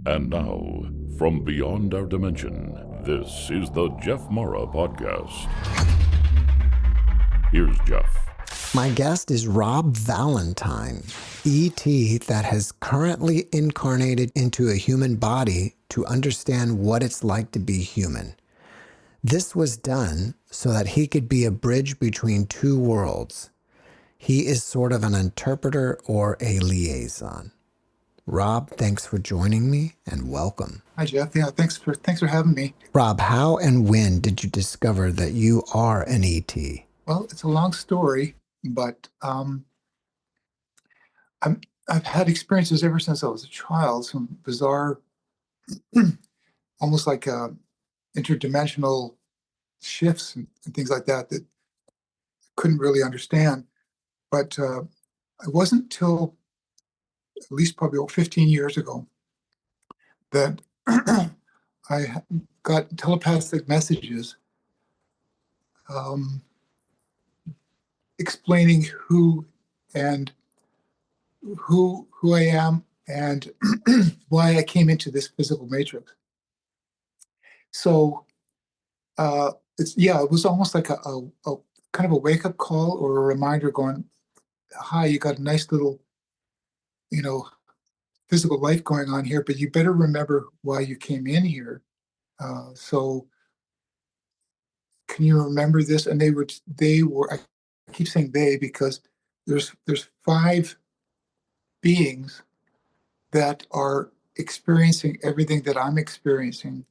And now, from beyond our dimension, this is the JeffMara podcast. Here's Jeff. My guest is Rob Valentine, ET that has currently incarnated into a human body to understand what it's like to be human. This was done so that he could be a bridge between two worlds. He is sort of an interpreter or a liaison. Rob, thanks for joining me and welcome. Hi, Jeff. Yeah, thanks for having me. Rob, how and when did you discover that you are an ET? Well, it's a long story, but I've had experiences ever since I was a child, some bizarre, almost like interdimensional shifts and things like that I couldn't really understand. But it wasn't till at least probably 15 years ago that I got telepathic messages explaining who I am and why I came into this physical matrix. So it was almost like a kind of a wake-up call or a reminder going, hi, you got a nice little, physical life going on here, but you better remember why you came in here. So can you remember this? And they were, I keep saying they because there's 5 beings that are experiencing everything that I'm experiencing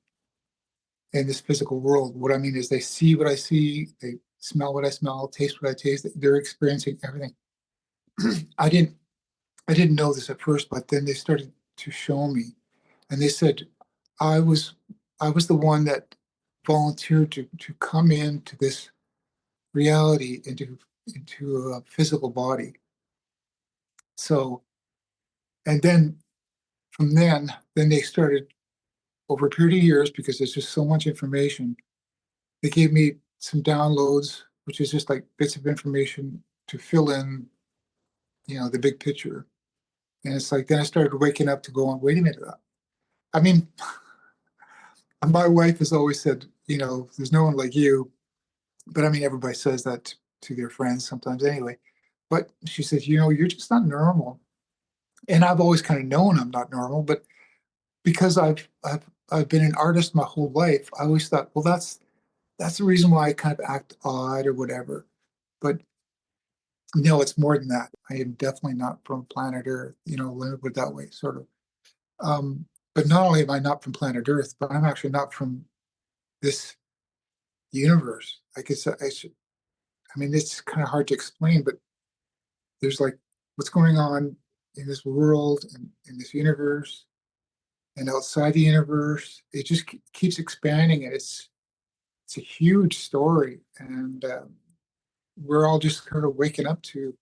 in this physical world. What I mean is they see what I see, they smell what I smell, taste what I taste. They're experiencing everything. I didn't know this at first, but then they started to show me, and they said I was the one that volunteered to come into this reality, into a physical body. So, and then from then they started over a period of years, because there's just so much information. They gave me some downloads, which is just like bits of information to fill in, the big picture. And it's like, then I started waking up to go on, wait a minute. I mean, my wife has always said, there's no one like you. But I mean, everybody says that to their friends sometimes anyway. But she says, you're just not normal. And I've always kind of known I'm not normal, but because I've been an artist my whole life, I always thought, well, that's the reason why I kind of act odd or whatever. But no, it's more than that. I am definitely not from planet Earth, let me put it that way, sort of. But not only am I not from planet Earth, but I'm actually not from this universe. I mean, it's kind of hard to explain, but there's like what's going on in this world and in this universe and outside the universe. It just keeps expanding, and it's a huge story, and we're all just kind of waking up to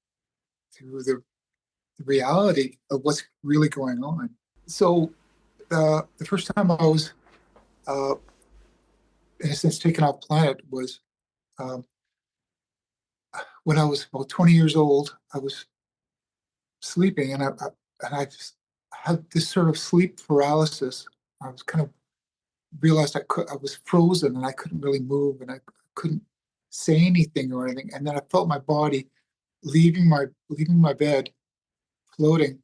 the reality of what's really going on. So the first time I was, in a sense, taken off planet was when I was about 20 years old. I was sleeping, and I just had this sort of sleep paralysis. I was kind of realized I was frozen, and I couldn't really move, and I couldn't say anything or anything. And then I felt my body leaving my bed, floating.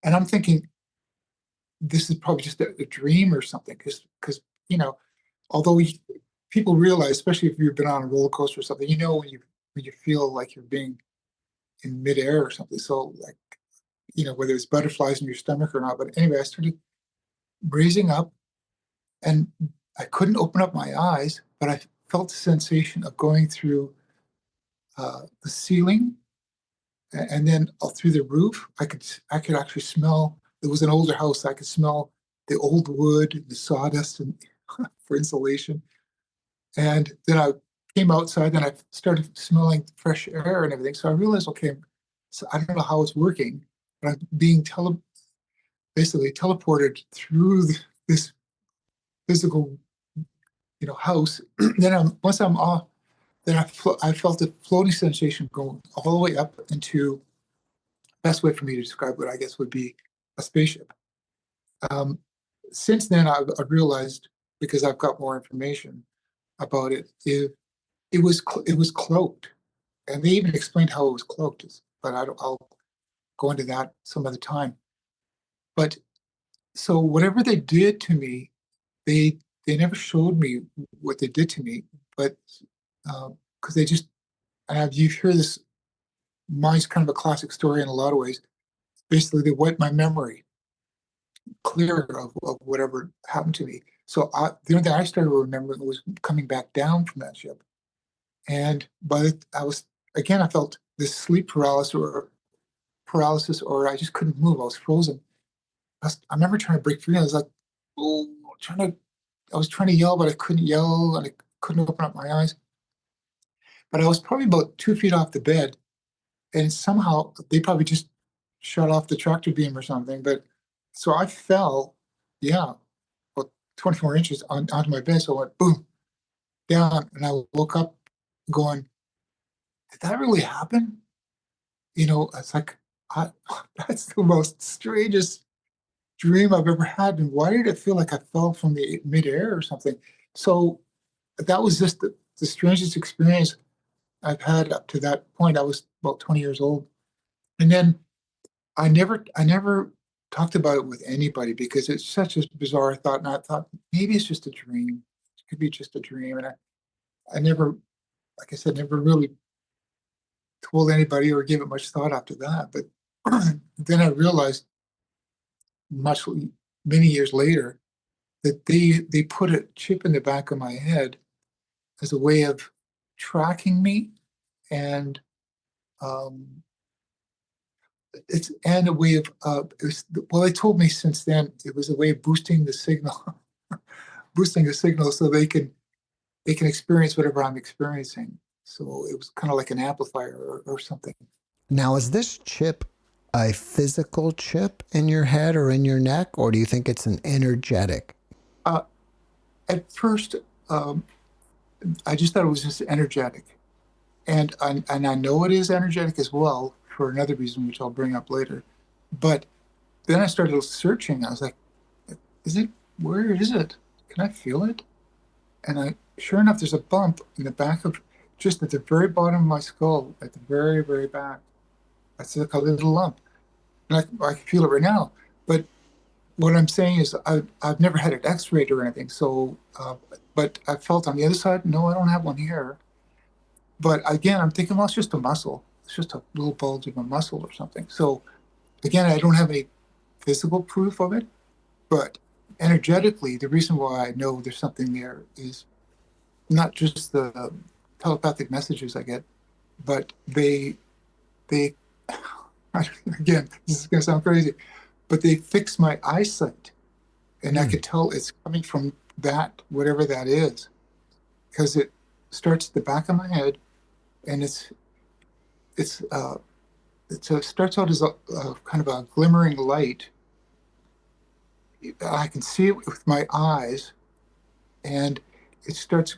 And I'm thinking, this is probably just a dream or something, because although people realize, especially if you've been on a roller coaster or something, when you feel like you're being in midair or something. So like, whether it's butterflies in your stomach or not. But anyway, I started raising up, and I couldn't open up my eyes, but I felt the sensation of going through the ceiling, and then through the roof. I could actually smell. It was an older house. I could smell the old wood, the sawdust, and for insulation. And then I came outside, and I started smelling fresh air and everything. So I realized, okay, so I don't know how it's working, but I'm being basically teleported through this physical, house. Then once I'm off, then I felt a floating sensation going all the way up into, best way for me to describe what I guess would be a spaceship. Um, since then, I've realized, because I've got more information about it, it was cloaked, and they even explained how it was cloaked. But I'll go into that some other time. But so whatever they did to me, they they never showed me what they did to me, but because they just, and you hear this, mine's kind of a classic story in a lot of ways. Basically, they wiped my memory clear of whatever happened to me. So the only thing I started remembering was coming back down from that ship. And I was, again, I felt this sleep paralysis, or I just couldn't move. I was frozen. I remember trying to break free. I was like, oh, I was trying to yell, but I couldn't yell, and I couldn't open up my eyes. But I was probably about 2 feet off the bed, and somehow they probably just shut off the tractor beam or something. But so I fell, yeah, about 24 inches onto my bed. So I went boom down, and I woke up going, "Did that really happen?" It's like, I, that's the most strangest dream I've ever had. And why did it feel like I fell from the midair or something? So that was just the strangest experience I've had up to that point. I was about 20 years old. And then I never talked about it with anybody because it's such a bizarre thought. And I thought maybe it's just a dream. It could be just a dream. And I never, like I said, never really told anybody or gave it much thought after that. But then I realized much many years later that they put a chip in the back of my head as a way of tracking me, and um, it's and a way of well, they told me since then it was a way of boosting the signal, boosting the signal so they can experience whatever I'm experiencing. So it was kind of like an amplifier or something. Now, is this chip a physical chip in your head or in your neck, or do you think it's an energetic? Uh, at first, I just thought it was just energetic, and I know it is energetic as well for another reason, which I'll bring up later. But then I started searching. I was like, "Is it? Where is it? Can I feel it?" And sure enough, there's a bump in the back of, just at the very bottom of my skull, at the very, very back. That's like a little lump, and I can feel it right now. But what I'm saying is, I've never had it X-rayed or anything. So, but I felt on the other side. No, I don't have one here. But again, I'm thinking, well, it's just a muscle. It's just a little bulge of a muscle or something. So again, I don't have any physical proof of it, but energetically, the reason why I know there's something there is not just the telepathic messages I get, but they again, this is gonna sound crazy, but they fix my eyesight, and I could tell it's coming from that, whatever that is, because it starts at the back of my head, and it's starts out as a kind of a glimmering light. I can see it with my eyes, and it starts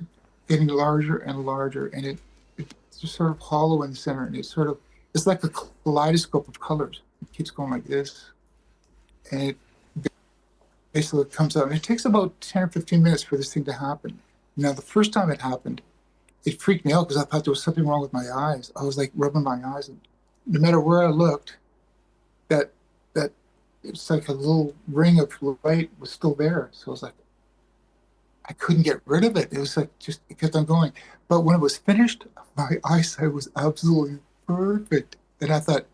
getting larger and larger, and it's just sort of hollow in the center, and it's like a kaleidoscope of colors. It keeps going like this, and it basically comes out. And it takes about 10 or 15 minutes for this thing to happen. Now, the first time it happened, it freaked me out because I thought there was something wrong with my eyes. I was like rubbing my eyes, and no matter where I looked, that that it's like a little ring of light was still there. So I was like, I couldn't get rid of it. It was like just it kept on going. But when it was finished, my eyesight was absolutely perfect. And I thought,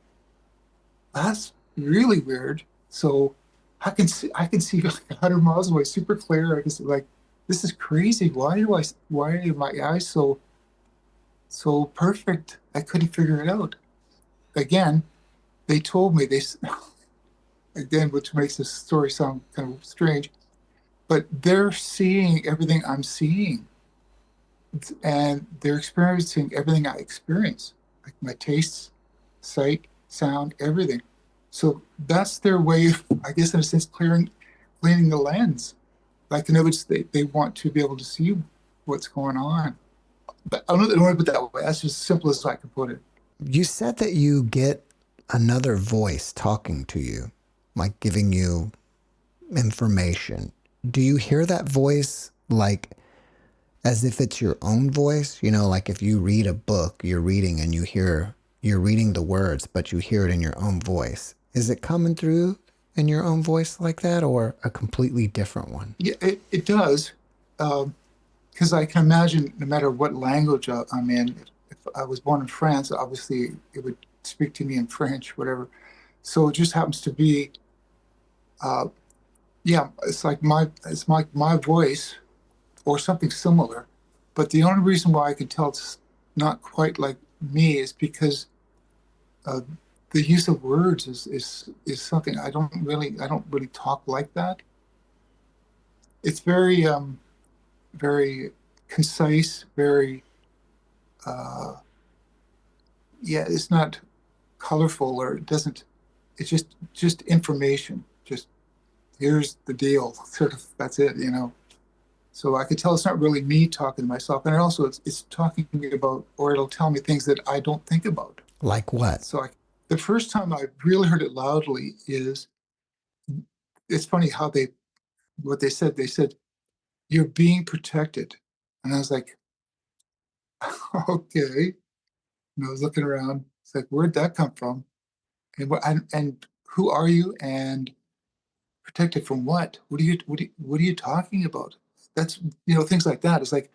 that's really weird. So I can see like 100 miles away, super clear. I can see like, this is crazy. Why are my eyes so perfect? I couldn't figure it out. Again, they told me again, which makes this story sound kind of strange, but they're seeing everything I'm seeing, and they're experiencing everything I experience, like my tastes, sight, sound, everything. So that's their way of, I guess, in a sense, cleaning the lens. Like, in other words, they want to be able to see what's going on. But I don't want to put it that way. That's just as simple as I can put it. You said that you get another voice talking to you, like giving you information, do you hear that voice like as if it's your own voice? You know, like if you read a book, you're reading and you're reading the words, but you hear it in your own voice. Is it coming through in your own voice like that, or a completely different one? Yeah, it does. Because I can imagine no matter what language I'm in, if I was born in France, obviously it would speak to me in French, whatever. So it just happens to be, uh, yeah, it's like my voice or something similar. But the only reason why I can tell it's not quite like me is because uh, the use of words is something I don't really talk like that. It's very concise, very yeah, it's not colorful or it doesn't, it's just information. Just here's the deal, sort of that's it, you know. So I could tell it's not really me talking to myself. And also it's talking about, or it'll tell me things that I don't think about. Like what? So the first time I really heard it loudly is, it's funny how what they said, you're being protected. And I was like, okay. And I was looking around. It's like, where'd that come from? And who are you? And protected from what? What are you talking about? That's, you know, things like that. It's like,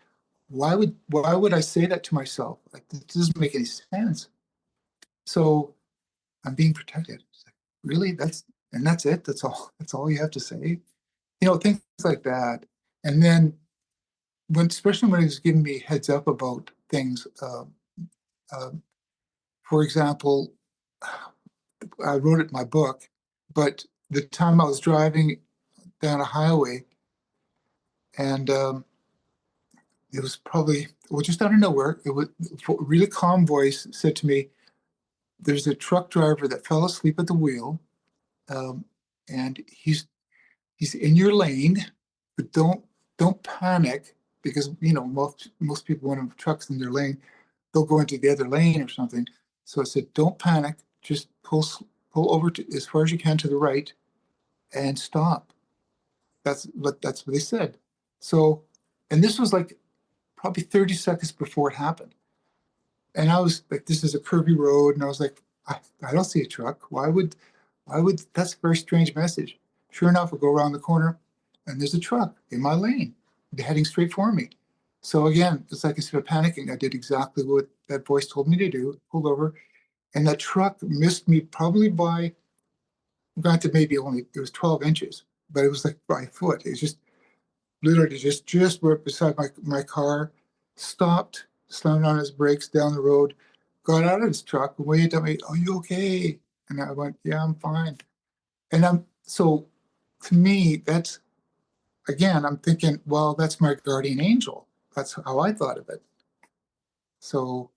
why would I say that to myself? Like, this doesn't make any sense. So I'm being protected. It's like, really? That's it? That's all you have to say? You know, things like that. And then especially when he was giving me heads up about things, uh, for example, I wrote it in my book, but the time I was driving down a highway and it was probably, well, just out of nowhere, it was a really calm voice said to me, there's a truck driver that fell asleep at the wheel, um, and he's in your lane, but don't panic because you know most people when a truck's in their lane, they'll go into the other lane or something. So I said, don't panic, just pull over to as far as you can to the right and stop. That's what they said. So, and this was like probably 30 seconds before it happened. And I was like, this is a curvy road. And I was like, I don't see a truck. That's a very strange message. Sure enough, we go around the corner and there's a truck in my lane heading straight for me. So again, it's like instead of panicking, I did exactly what that voice told me to do, pulled over, and that truck missed me probably by, granted, maybe only, it was 12 inches, but it was like by a foot. It was just literally just right beside my car, stopped, slammed on his brakes down the road, got out of his truck, waved at me, "Are you okay?" And I went, "Yeah, I'm fine." And so to me, that's again, I'm thinking, well, that's my guardian angel. That's how I thought of it. So,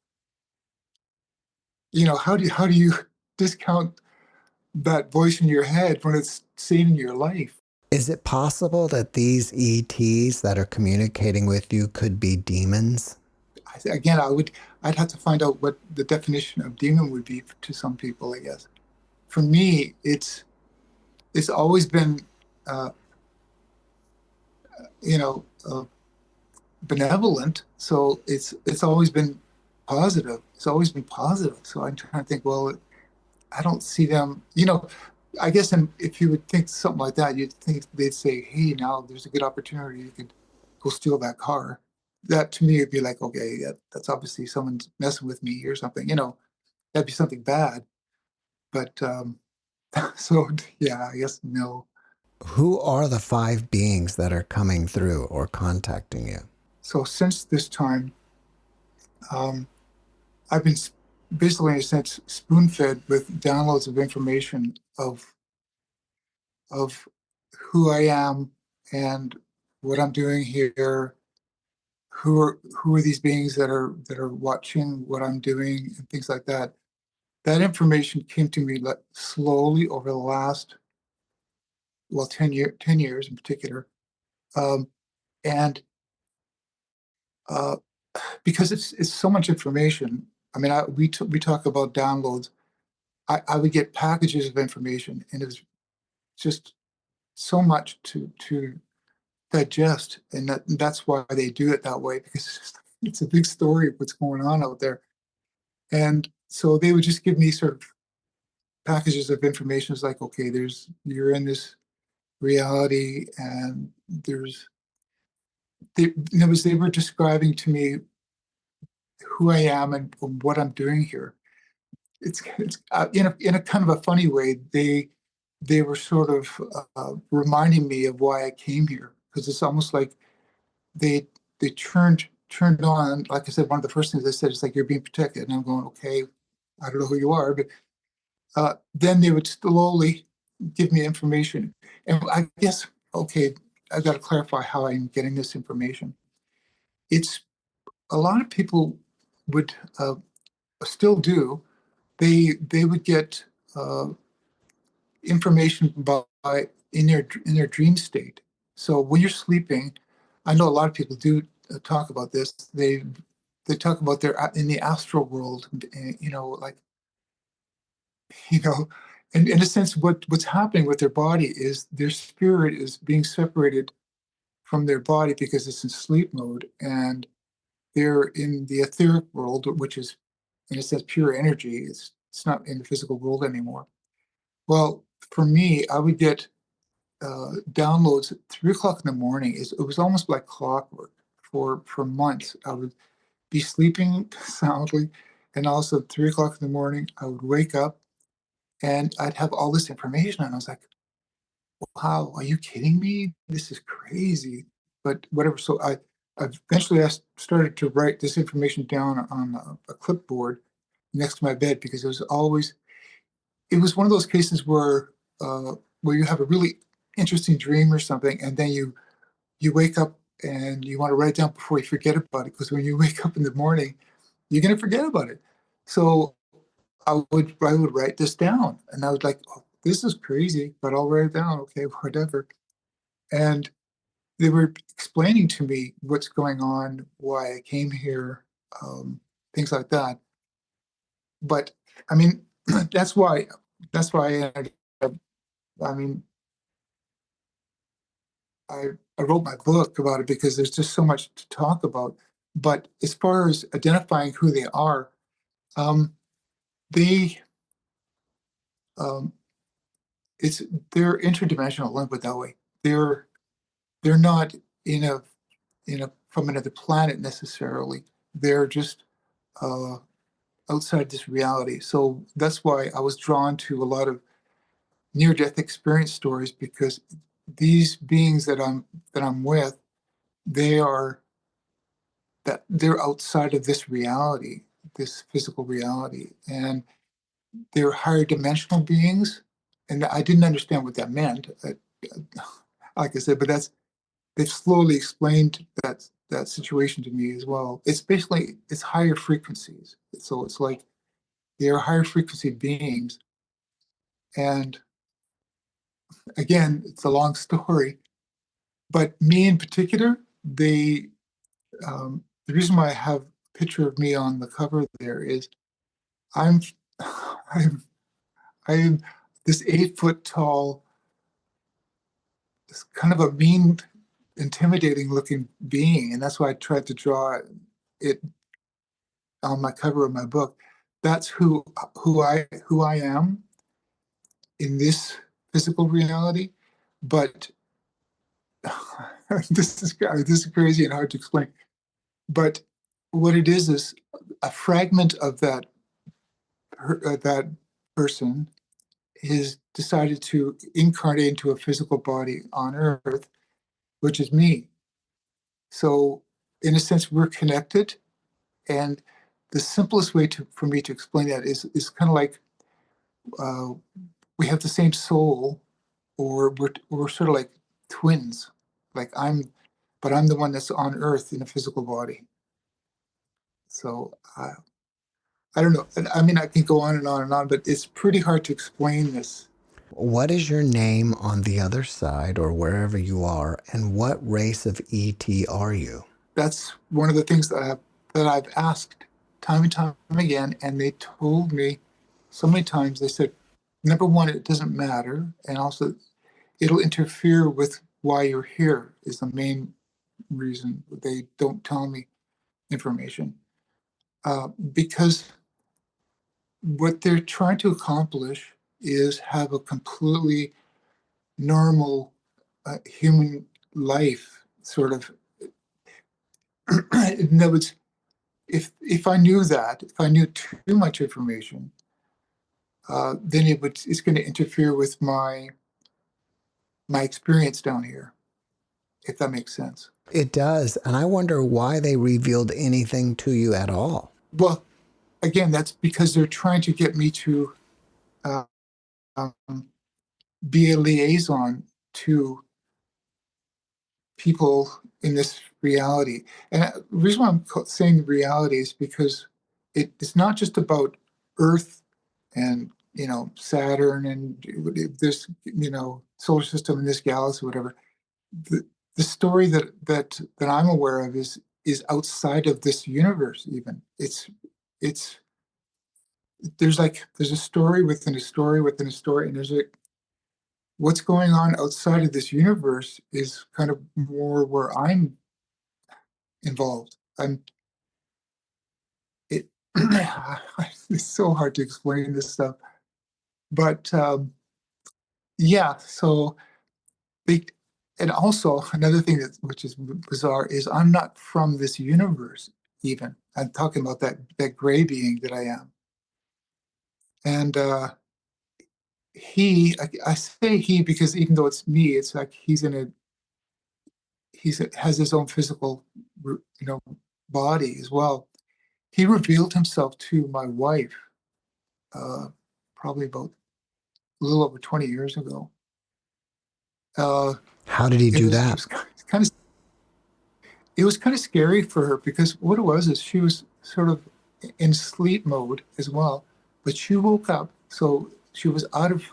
you know, how do you discount that voice in your head when it's saving your life? Is it possible that these ETs that are communicating with you could be demons? Again, I'd have to find out what the definition of demon would be to some people, I guess. For me, it's always been, uh, you know, benevolent. So it's always been positive. It's always been positive. So I'm trying to think. Well, I don't see them. You know, I guess if you would think something like that, you'd think they'd say, "Hey, now there's a good opportunity. You could go steal that car." That to me would be like, okay, that's obviously someone's messing with me or something. You know, that'd be something bad. But so yeah, I guess no. Who are the five beings that are coming through or contacting you? So since this time, um, I've been basically in a sense spoon-fed with downloads of information of who I am and what I'm doing here. Who are these beings that are watching what I'm doing and things like that. That information came to me like slowly over the last, well, 10 years in particular. Um, and uh, because it's so much information. I mean, we talk about downloads. I would get packages of information, and it was just so much to digest, and that's why they do it that way, because it's a big story of what's going on out there. And so they would just give me sort of packages of information. It's like, okay, you're in this reality, and they were describing to me who I am and what I'm doing here. It's in a kind of a funny way. They were sort of reminding me of why I came here, because it's almost like they they turned on. Like I said, one of the first things they said is like, you're being protected, and I'm going, okay, I don't know who you are, but then they would slowly give me information, and I guess, okay, I've got to clarify how I'm getting this information. It's a lot of people would still do. They would get information by in their dream state. So when you're sleeping, I know a lot of people do talk about this. They talk about their in the astral world, like, you know, and in a sense, what's happening with their body is their spirit is being separated from their body because it's in sleep mode, and they're in the etheric world, which is, in a sense, pure energy. It's not in the physical world anymore. Well, for me, I would get downloads at 3 o'clock in the morning. It was almost like clockwork for months. I would be sleeping soundly, and also at 3 o'clock in the morning, I would wake up and I'd have all this information. And I was like, wow, are you kidding me? This is crazy. But whatever. So eventually I started to write this information down on a clipboard next to my bed, because it was one of those cases where you have a really interesting dream or something, and then you wake up and you want to write it down before you forget about it, because when you wake up in the morning, you're going to forget about it. So I would write this down, and I was like, oh, this is crazy, but I'll write it down. Okay, whatever. And they were explaining to me what's going on, why I came here, things like that. But I mean, that's why I ended up, I mean, I wrote my book about it, because there's just so much to talk about. But as far as identifying who they are, um, they um, it's they're interdimensional. Let me put it that way. They're they're not in a from another planet necessarily. They're just uh, outside this reality. So that's why I was drawn to a lot of near-death experience stories, because these beings that I'm with, they are they're outside of this reality, this physical reality, and they're higher dimensional beings. And I didn't understand what that meant, like I said, but they've slowly explained that situation to me as well. It's higher frequencies, so it's like they are higher frequency beings. And again, it's a long story, but me in particular, the reason why I have a picture of me on the cover there is I'm I'm I'm this 8 foot tall, this kind of a mean, intimidating looking being, and that's why I tried to draw it on my cover of my book. That's who I am in this physical reality. But this is crazy and hard to explain. But what it is a fragment of that person has decided to incarnate into a physical body on Earth, which is me. So, in a sense, we're connected. And the simplest way for me to explain that is kind of like uh, we have the same soul, or we're sort of like twins. Like but I'm the one that's on Earth in a physical body. So I don't know. I mean, I can go on and on and on, but it's pretty hard to explain this. What is your name on the other side or wherever you are, and what race of ET are you? That's one of the things that I've asked time and time again, and they told me so many times. They said, number one, it doesn't matter, and also it'll interfere with why you're here is the main reason they don't tell me information. Because what they're trying to accomplish is have a completely normal human life, sort of. In other words, if I knew that, if I knew too much information, then it's going to interfere with my experience down here, if that makes sense. It does. And I wonder why they revealed anything to you at all. Well, again, that's because they're trying to get me to uh, um, be a liaison to people in this reality. And the reason why I'm saying reality is because it's not just about Earth and, Saturn and this, solar system and this galaxy, whatever. The story that I'm aware of is outside of this universe. Even it's there's a story within a story within a story, and there's what's going on outside of this universe is kind of more where I'm involved. It it's so hard to explain this stuff, but yeah. So they, and also another thing which is bizarre is I'm not from this universe. Even I'm talking about that gray being that I am, and I say he because even though it's me, it's like has his own physical, body as well. He revealed himself to my wife, probably about a little over 20 years ago. How did he do that? It was kind of scary for her because what it was is she was sort of in sleep mode as well, but she woke up, so she was out of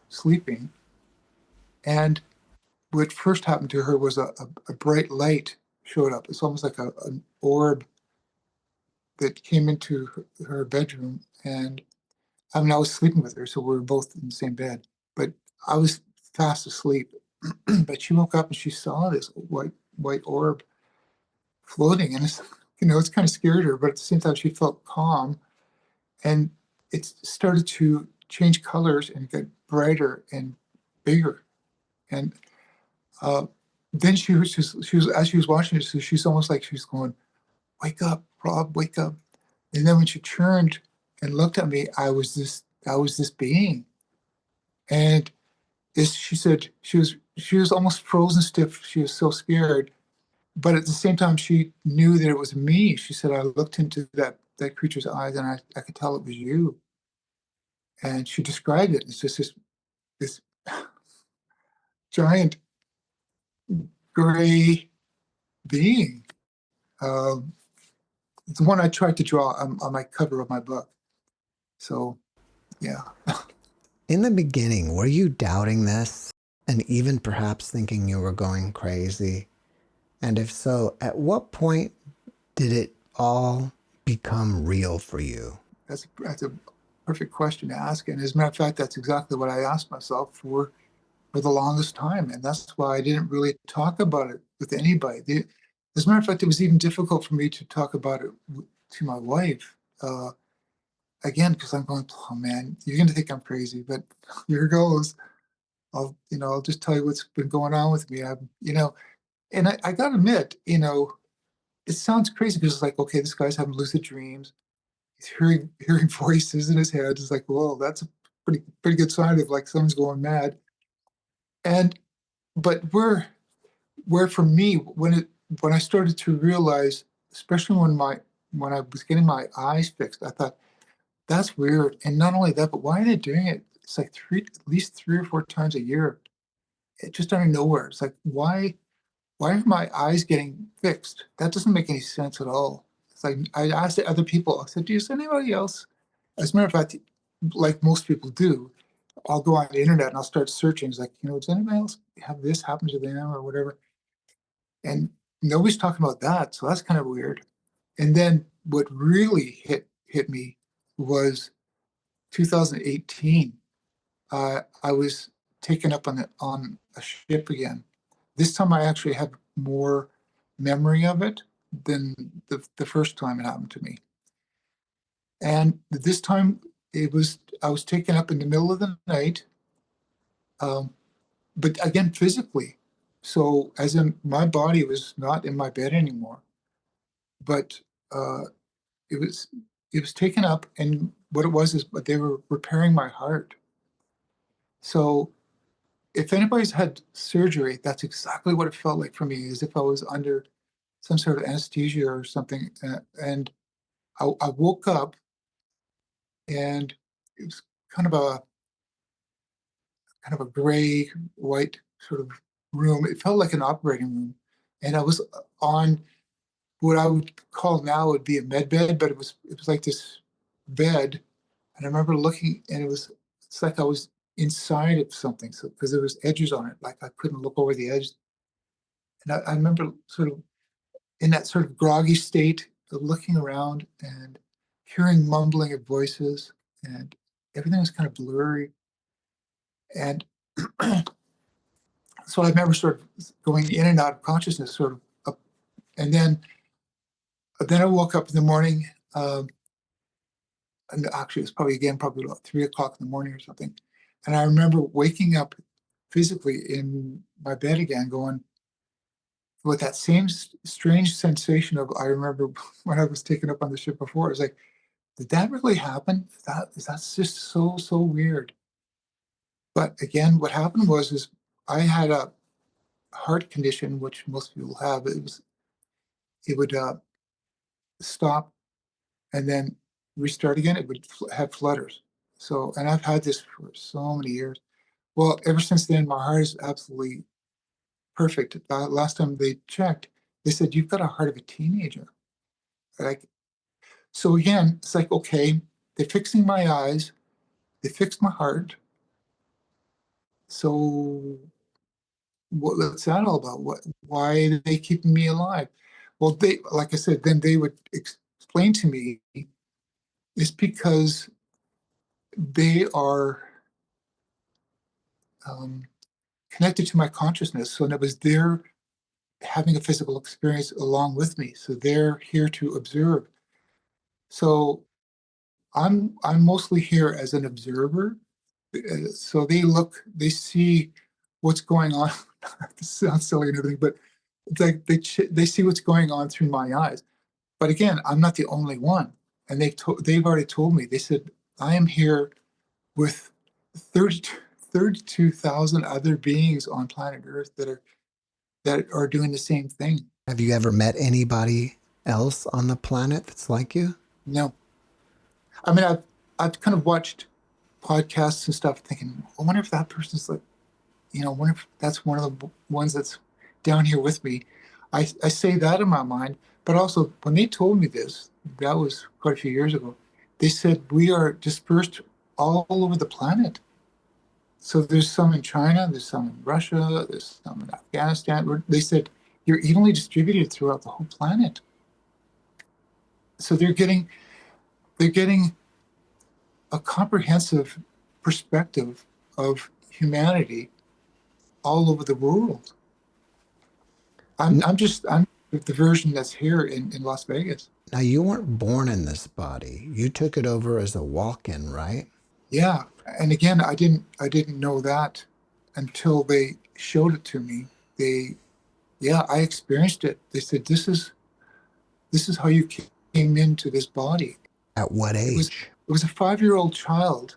sleeping, and what first happened to her was a bright light showed up. It's almost like an orb that came into her bedroom, and I mean, I was sleeping with her, so we were both in the same bed, but I was fast asleep. But she woke up and she saw this white orb floating, and it's kind of scared her, but at the same time she felt calm, and it started to change colors and get brighter and bigger, and then she was as she was watching it, so she's almost like she's going, "Wake up, Rob, wake up!" And then when she turned and looked at me, I was this being, and she said she was almost frozen stiff. She was so scared, but at the same time, she knew that it was me. She said, "I looked into that creature's eyes, and I could tell it was you." And she described it. It's just this giant gray being. It's the one I tried to draw on my cover of my book. So, yeah. In the beginning, were you doubting this and even perhaps thinking you were going crazy? And if so, at what point did it all become real for you? That's a perfect question to ask. And as a matter of fact, that's exactly what I asked myself for the longest time. And that's why I didn't really talk about it with anybody. As a matter of fact, it was even difficult for me to talk about it to my wife. Again, because I'm going, oh man, you're going to think I'm crazy, but here goes. I'll just tell you what's been going on with me. And I got to admit, it sounds crazy because it's like, okay, this guy's having lucid dreams. He's hearing voices in his head. It's like, whoa, that's a pretty good sign of like someone's going mad. But where for me, when I started to realize, especially when I was getting my eyes fixed, I thought that's weird. And not only that, but why are they doing it? It's like at least 3 or 4 times a year. It just out of nowhere. It's like why are my eyes getting fixed? That doesn't make any sense at all. It's like I asked other people. I said, "Do you see anybody else?" As a matter of fact, like most people do, I'll go on the internet and I'll start searching. It's like, does anybody else have this happen to them or whatever? And nobody's talking about that, so that's kind of weird. And then what really hit me was 2018. I was taken up on a ship again. This time I actually have more memory of it than the first time it happened to me. And this time I was taken up in the middle of the night, but again, physically. So as in my body was not in my bed anymore, but uh, it was taken up, and what it was is they were repairing my heart. So if anybody's had surgery, that's exactly what it felt like for me, as if I was under some sort of anesthesia or something. And I woke up, and it was kind of a gray, white sort of room. It felt like an operating room, and I was on what I would call now would be a med bed, but it was like this bed. And I remember looking, and it's like I was inside of something, so because there was edges on it, like I couldn't look over the edge. And I remember sort of in that sort of groggy state of looking around and hearing mumbling of voices, and everything was kind of blurry. And so I remember sort of going in and out of consciousness, sort of up, and then I woke up in the morning, and actually it was probably about 3 o'clock in the morning or something. And I remember waking up physically in my bed again, going with that same strange sensation of, I remember when I was taken up on the ship before. It was like, did that really happen? That's just so weird. But again, what happened is I had a heart condition, which most people have. It would stop and then restart again. It would have flutters. So, and I've had this for so many years. Well, ever since then, my heart is absolutely perfect. Last time they checked, they said, you've got a heart of a teenager. Like, so again, it's like, okay, they're fixing my eyes, they fixed my heart. So what's that all about? Why are they keeping me alive? Well, like I said, then they would explain to me it's because they are um, connected to my consciousness. So it was they're having a physical experience along with me. So they're here to observe. So I'm mostly here as an observer. So they see what's going on. This sounds silly and everything, but it's like they see what's going on through my eyes. But again, I'm not the only one, and they've already told me. They said I am here with 32,000 other beings on planet Earth that are doing the same thing. Have you ever met anybody else on the planet that's like you? No, I mean I've kind of watched podcasts and stuff, thinking, I wonder if that person's like, I wonder if that's one of the ones that's down here with me. I say that in my mind, but also when they told me this, that was quite a few years ago, they said we are dispersed all over the planet. So there's some in China, there's some in Russia, there's some in Afghanistan. They said you're evenly distributed throughout the whole planet. So they're getting a comprehensive perspective of humanity all over the world. I'm the version that's here in Las Vegas. Now, you weren't born in this body. You took it over as a walk-in, right? Yeah. And again, I didn't know that until they showed it to me. I experienced it. They said, this is how you came into this body. At what It age? was a 5-year-old child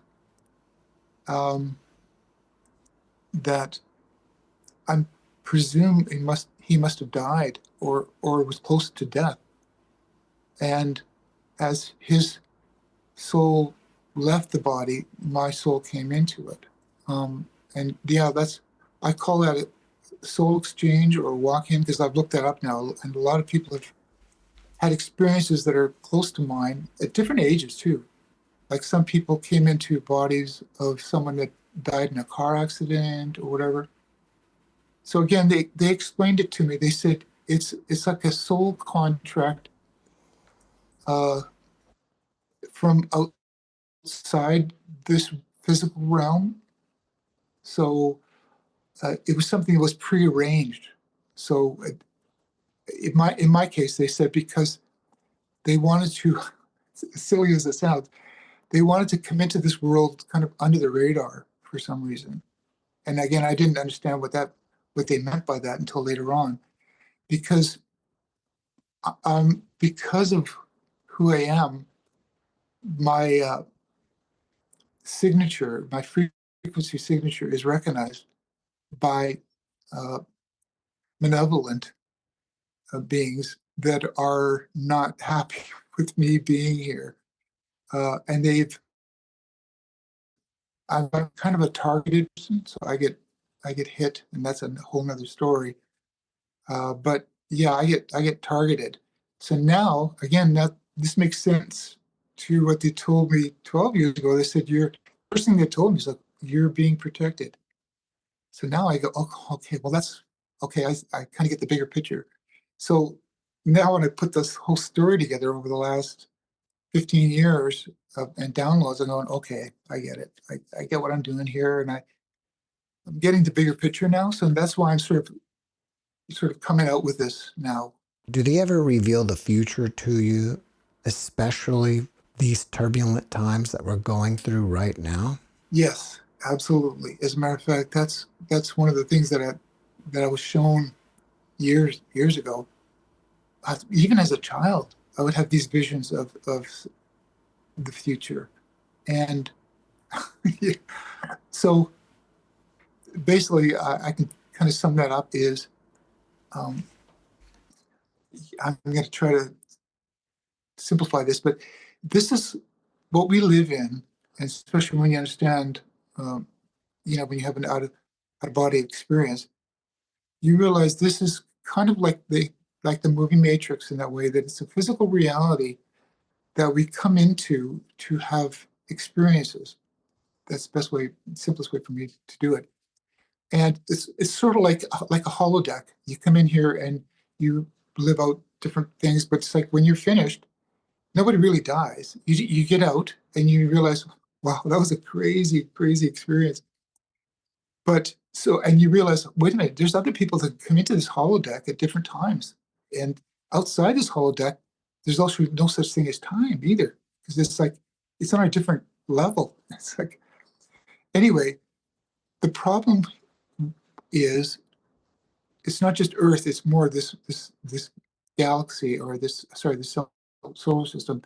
that I'm presume he must have died or was close to death. And as his soul left the body, my soul came into it. And yeah, I call that a soul exchange or walk-in, because I've looked that up now, and a lot of people have had experiences that are close to mine at different ages too. Like some people came into bodies of someone that died in a car accident or whatever. So again, they explained it to me. They said it's like a soul contract uh, from outside this physical realm, So it was something that was prearranged. So in my case, they said because they wanted to, as silly as it sounds, they wanted to come into this world kind of under the radar for some reason. And again, I didn't understand what they meant by that until later on, because because of who I am, my signature, my frequency signature, is recognized by uh, malevolent beings that are not happy with me being here, and I'm kind of a targeted person, so I get hit, and that's a whole nother story. But yeah, I get targeted. So now, again, that this makes sense to what they told me 12 years ago. They said, "You're," first thing they told me is like, "You're being protected." So now I go, "Oh, okay, well that's okay." I kind of get the bigger picture. So now when I put this whole story together over the last 15 years and downloads, I'm going, okay, I get it. I get what I'm doing here, and I'm getting the bigger picture now. So that's why I'm sort of coming out with this now. Do they ever reveal the future to you, especially these turbulent times that we're going through right now? Yes, absolutely. As a matter of fact, that's one of the things that I was shown years ago. Even as a child, I would have these visions of the future, and so basically, I can kind of sum that up is um, I'm going to try to simplify this, but this is what we live in, and especially when you understand, um, when you have an out of body experience, you realize this is kind of like the movie Matrix in that way, that it's a physical reality that we come into to have experiences. That's the best way, simplest way for me to do it. And it's sort of like a holodeck. You come in here and you live out different things, but it's like when you're finished, nobody really dies. You get out and you realize, wow, that was a crazy experience. But so, and you realize, wait a minute, there's other people that come into this holodeck at different times. And outside this holodeck, there's also no such thing as time either, because it's like, it's on a different level. It's like, anyway, the problem is it's not just Earth, it's more this galaxy, or this solar system.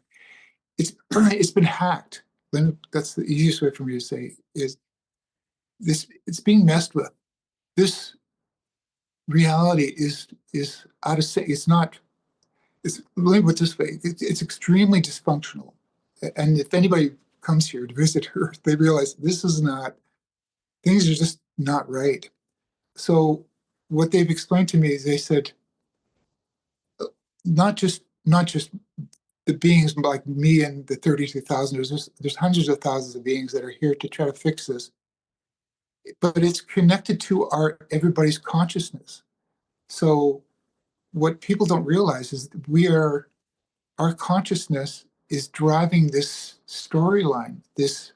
It's been hacked. Then that's the easiest way for me to say is this: it's being messed with. This reality is out of sync. It's not. It's let me put it this way: it's extremely dysfunctional. And if anybody comes here to visit Earth, they realize this is not. Things are just not right. So what they've explained to me is they said not just the beings like me and the 32,000. There's hundreds of thousands of beings that are here to try to fix this, but it's connected to our everybody's consciousness. So what people don't realize is that our consciousness is driving this storyline, this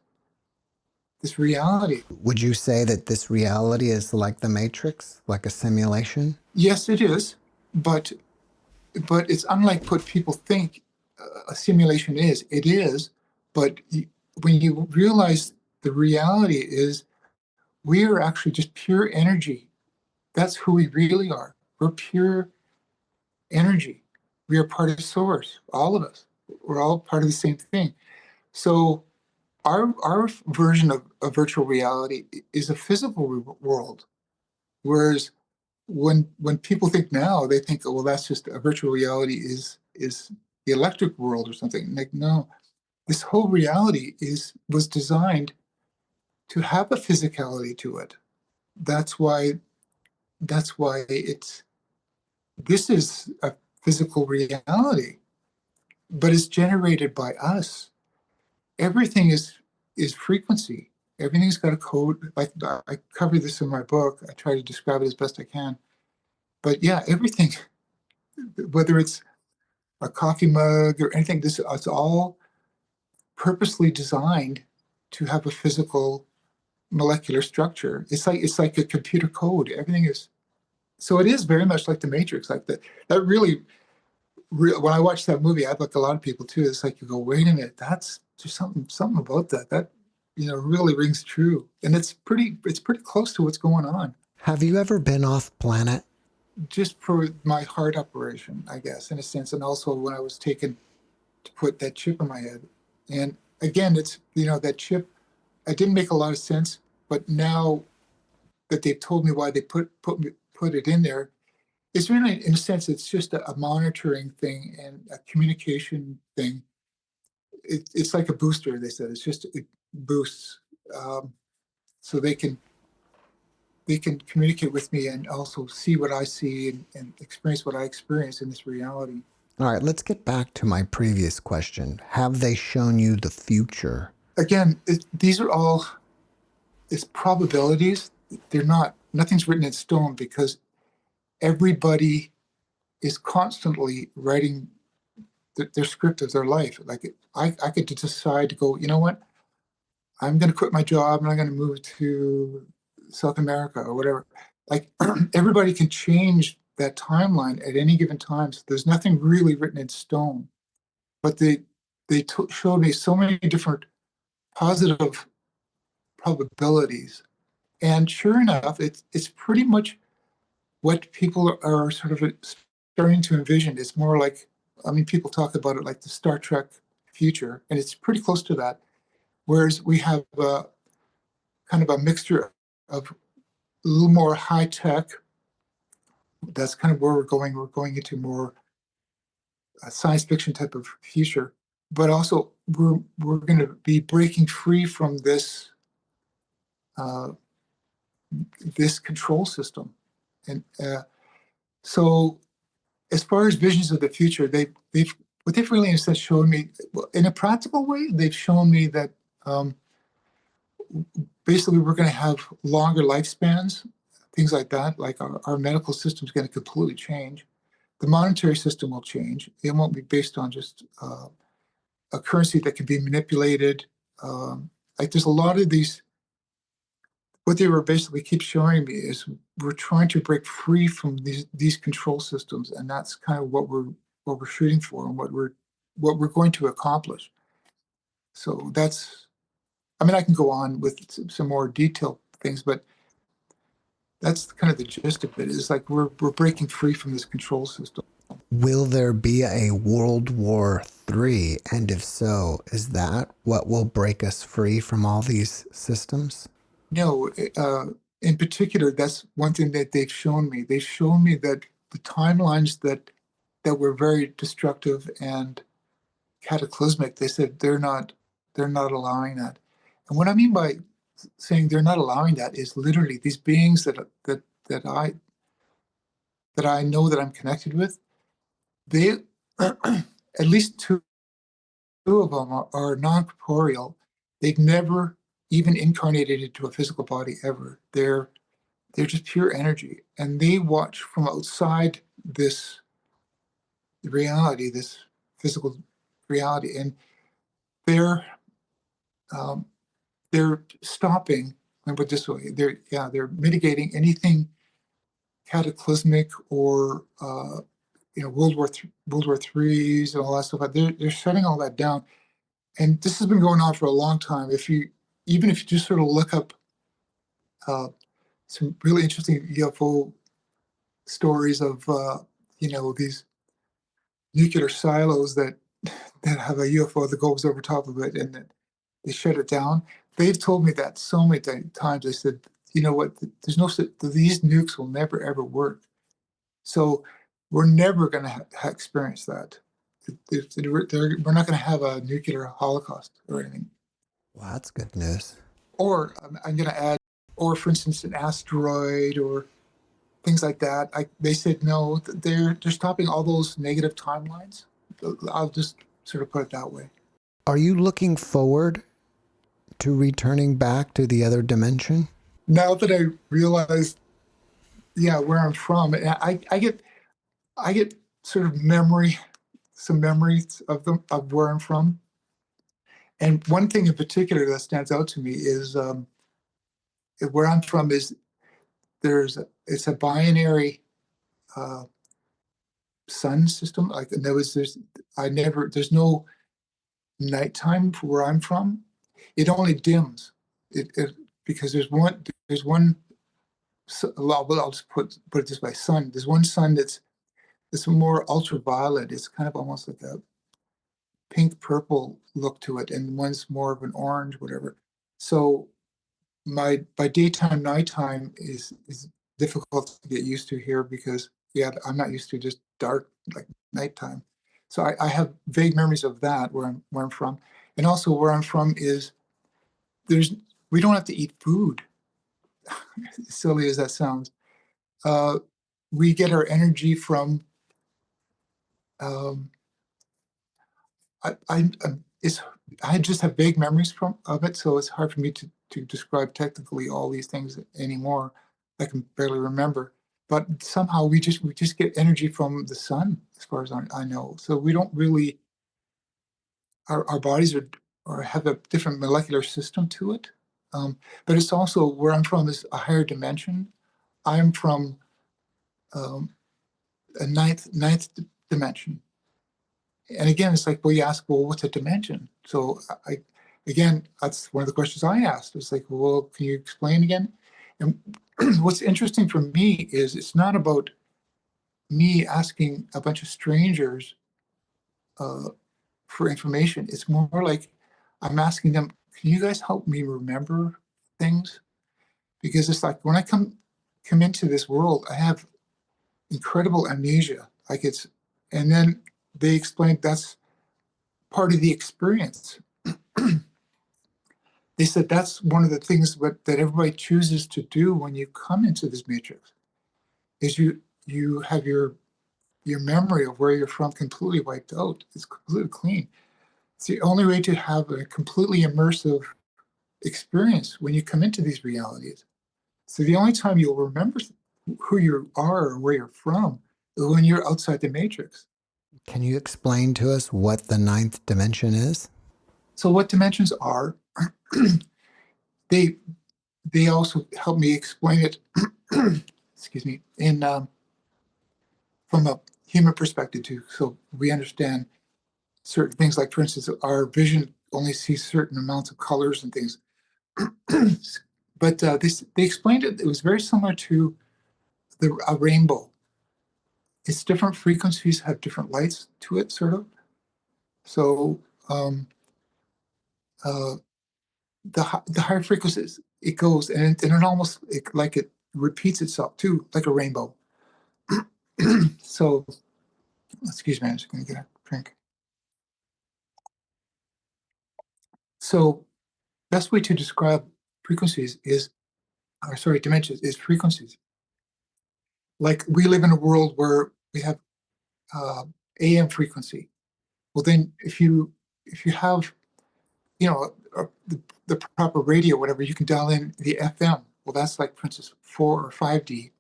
reality. Would you say that this reality is like the Matrix, like a simulation? Yes, it is, but it's unlike what people think a simulation is. It is, but when you realize the reality is we are actually just pure energy. That's who we really are. We're pure energy. We are part of source, all of us. We're all part of the same thing. So our version of virtual reality is a physical world. Whereas when people think now, they think, oh, well, that's just a virtual reality is the electric world or something. Like, no, this whole reality was designed to have a physicality to it. That's why it's this is a physical reality, but it's generated by us. Everything is frequency. Everything's got a code. Like I cover this in my book. I try to describe it as best I can. But yeah, everything, whether it's a coffee mug or anything, this it's all purposely designed to have a physical molecular structure. It's like a computer code. Everything is, so it is very much like the Matrix. Like that really, when I watched that movie, I like a lot of people too. It's like you go, wait a minute, that's there's something about that really rings true, and it's pretty close to what's going on. Have you ever been off planet? Just for my heart operation, I guess, in a sense, and also when I was taken to put that chip in my head. And again, it's that chip. It didn't make a lot of sense, but now that they've told me why they put it in there, it's really, in a sense, it's just a monitoring thing and a communication thing. It's like a booster. They said it boosts, so they can communicate with me and also see what I see and experience what I experience in this reality. All right, let's get back to my previous question. Have they shown you the future? Again, these are all, it's probabilities. They're not, nothing's written in stone, because everybody is constantly writing their script of their life. Like I could decide to go, you know what, I'm going to quit my job and I'm going to move to South America or whatever. Like everybody can change that timeline at any given time. So there's nothing really written in stone. But they showed me so many different positive probabilities. And sure enough, it's pretty much what people are sort of starting to envision. It's more like, I mean, people talk about it like the Star Trek future, and it's pretty close to that. Whereas we have kind of a mixture of a little more high tech. That's kind of where we're going. We're going into more science fiction type of future, but also we're going to be breaking free from this this control system. And so, as far as visions of the future, they've what they've really in a sense shown me, in a practical way, they've shown me that basically we're going to have longer lifespans, things like that. Like our medical system is going to completely change. The monetary system will change. It won't be based on just a currency that can be manipulated. Like there's a lot of these. What they were basically keep showing me is we're trying to break free from these control systems, and that's kind of what we're shooting for and what we're going to accomplish. So that's, I mean, I can go on with some more detailed things, but that's kind of the gist of it. Is like we're breaking free from this control system. Will there be a World War III? And if so, is that what will break us free from all these systems? No, in particular, that's one thing that they've shown me. They've shown me that the timelines that were very destructive and cataclysmic, they said they're not allowing that. And what I mean by saying they're not allowing that is literally these beings that I know that I'm connected with, they at least two of them are non-corporeal. They've never even incarnated into a physical body ever. They're just pure energy, and they watch from outside this reality, this physical reality, and they're um, stopping. Let me put it this way: they're mitigating anything cataclysmic or World War threes and all that stuff. They're shutting all that down, and this has been going on for a long time. If you just sort of look up some really interesting UFO stories of these nuclear silos that have a UFO that goes over top of it and that they shut it down. They've told me that so many times. They said, you know what, there's no these nukes will never ever work. So we're never going to experience that. We're not going to have a nuclear holocaust or anything. Well, that's good news. Or I'm going to add, or for instance, an asteroid or things like that. They said no, they're stopping all those negative timelines. I'll just sort of put it that way. Are you looking forward to returning back to the other dimension? Now that I realize, where I'm from, I get sort of some memories of where I'm from. And one thing in particular that stands out to me is where I'm from is it's a binary sun system. Like there's no nighttime for where I'm from. It only dims. It because there's one. Well, I'll just put it this way: sun. There's one sun it's more ultraviolet. It's kind of almost like a pink purple look to it, and one's more of an orange, whatever. So by daytime, nighttime is difficult to get used to here because I'm not used to just dark like nighttime. So I have vague memories of that where I'm from, and also where I'm from is there's we don't have to eat food. As silly as that sounds, uh, we get our energy from. Um, it's I just have vague memories of it, so it's hard for me to describe technically all these things anymore. I can barely remember, but somehow we just get energy from the sun, as far as I know. So we don't really our bodies are or have a different molecular system to it. But it's also where I'm from is a higher dimension. I'm from um, a ninth dimension. And again, it's like, well, you ask, well, what's a dimension? So again, that's one of the questions I asked. It's like, well, can you explain again? And what's interesting for me is it's not about me asking a bunch of strangers uh, for information. It's more like I'm asking them, can you guys help me remember things? Because it's like when I come into this world, I have incredible amnesia. And then they explain that's part of the experience. They said that's one of the things that everybody chooses to do when you come into this matrix is you have your memory of where you're from completely wiped out. It's completely clean. It's the only way to have a completely immersive experience when you come into these realities. So the only time you'll remember who you are or where you're from is when you're outside the matrix. Can you explain to us what the ninth dimension is? So what dimensions are, they they also help me explain it, excuse me, in from a human perspective too. So we understand certain things, like for instance, our vision only sees certain amounts of colors and things. But they explained it. It was very similar to a rainbow. Its different frequencies have different lights to it, sort of. So uh, the higher frequencies it goes, and it almost like it repeats itself too, like a rainbow. So, excuse me, I'm just going to get a drink. So, best way to describe frequencies is, or sorry, dimensions is frequencies. Like we live in a world where we have AM frequency. Well, then if you have the proper radio, whatever, you can dial in the FM. Well, that's like, for instance, 4 or 5D.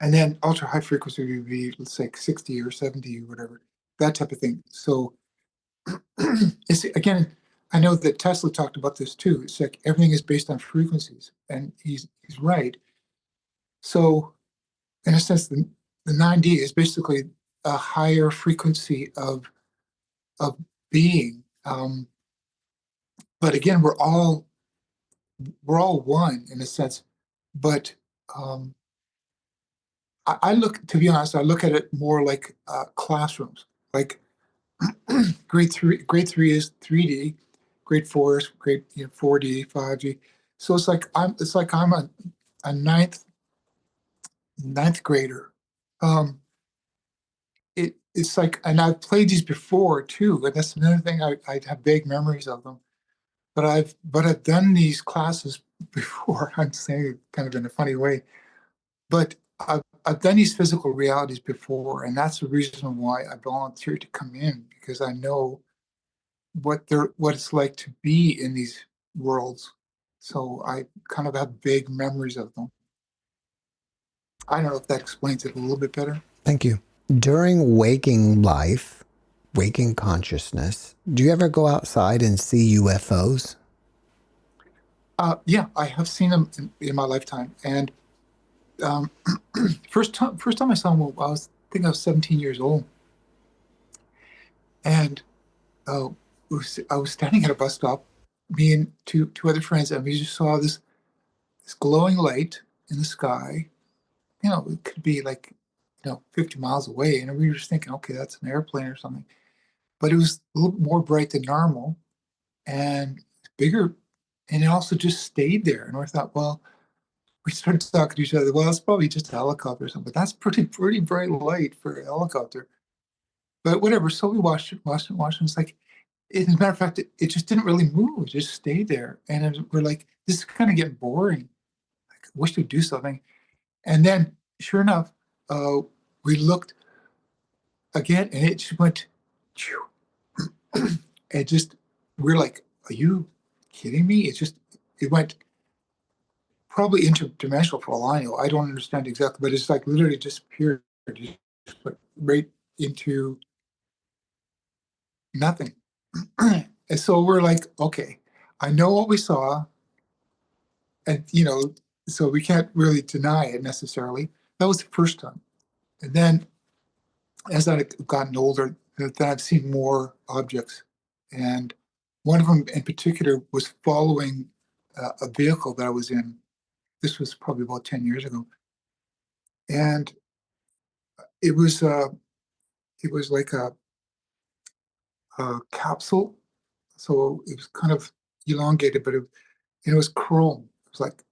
And then ultra high frequency would be, let's say, 60 or 70 or whatever, that type of thing. So it's again, I know that Tesla talked about this too. It's like everything is based on frequencies, and he's right. So in a sense, the 9D is basically a higher frequency of being. But again, we're all one in a sense. But I look, to be honest, I look at it more like classrooms. Like grade three is 3D, grade 4 is grade 4D, 5D. So it's like I'm a ninth grader. Um, it's like, and I've played these before too, and that's another thing. I have vague memories of them, but I've done these classes before. I'm saying it kind of in a funny way, but I've done these physical realities before, and that's the reason why I volunteered to come in, because I know what it's like to be in these worlds. So I kind of have vague memories of them. I don't know if that explains it a little bit better. Thank you. During waking life, waking consciousness, do you ever go outside and see UFOs? Yeah, I have seen them in my lifetime. And um, first time I saw them, I think I was 17 years old, and uh, I was standing at a bus stop, me and two other friends, and we just saw this glowing light in the sky. It could be like 50 miles away, and we were just thinking, okay, that's an airplane or something. But it was a little more bright than normal and bigger, and it also just stayed there. And I thought, well, we started talking to each other. Well, it's probably just a helicopter or something. But that's pretty bright light for a helicopter. But whatever. So we watched it. It's like, as a matter of fact, it just didn't really move. It just stayed there. And we're like, this is kind of getting boring. Like, I wish we'd do something. And then, sure enough, uh, we looked again, and it just went. Phew. It just, we're like, are you kidding me? It went probably interdimensional for all I know. I don't understand exactly, but it's like literally disappeared. It just went right into nothing. And so we're like, okay, I know what we saw, and so we can't really deny it necessarily. That was the first time. And then as I've gotten older, then I've seen more objects. And one of them in particular was following a vehicle that I was in. This was probably about 10 years ago. And it was uh, it was like a capsule. So it was kind of elongated, but it was chrome. It was like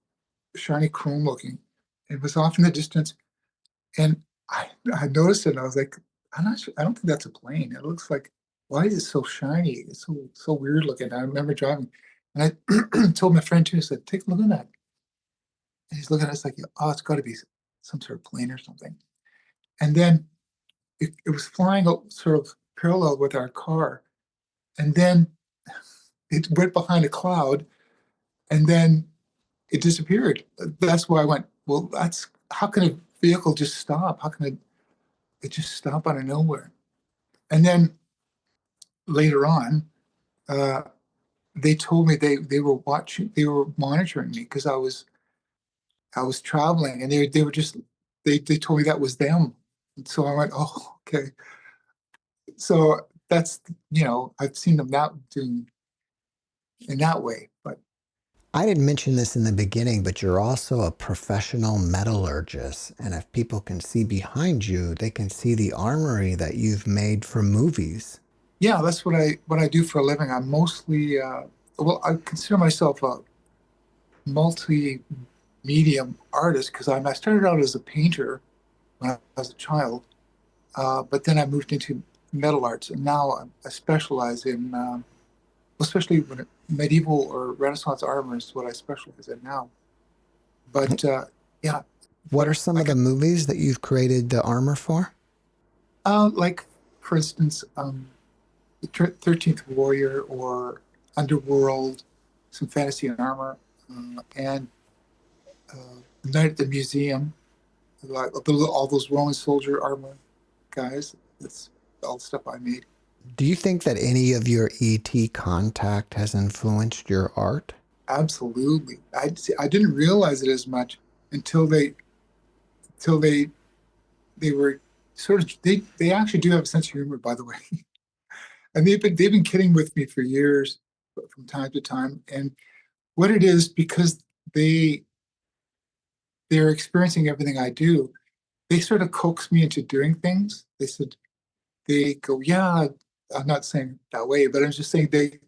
shiny chrome looking. It was off in the distance. And I noticed it and I was like, I'm not sure. I don't think that's a plane. It looks like, why is it so shiny? It's so weird looking. I remember driving, and I told my friend too. I said, "Take a look at that." And he's looking at us like, "Oh, it's got to be some sort of plane or something." And then it was flying sort of parallel with our car, and then it went behind a cloud, and then it disappeared. That's why I went, well, that's how can a vehicle just stop? How can it just stop out of nowhere? And then later on, uh, they told me they were they were monitoring me because I was traveling, and they were just they told me that was them. And so I went, oh, okay. So that's I've seen them that doing in that way, but I didn't mention this in the beginning, but you're also a professional metallurgist. And if people can see behind you, they can see the armory that you've made for movies. yeah, that's what I do for a living. I'm mostly well, I consider myself a multi-medium artist because I started out as a painter when I was a child, but then I moved into metal arts, and now I specialize in, especially when medieval or Renaissance armor is what I specialize in now. But yeah, What what are some I of the got, movies that you've created the armor for? like for instance, the 13th Warrior or Underworld, some fantasy and armor, and Night at the Museum, like all those Roman soldier armor guys. That's all the stuff I made. Do you think that any of your ET contact has influenced your art? Absolutely. I didn't realize it as much until they they were sort of they actually do have a sense of humor, by the way. And they've been kidding with me for years from time to time. And what it is, because they they're experiencing everything I do, they sort of coax me into doing things. They go, yeah, I'm not saying that way, but I'm just saying they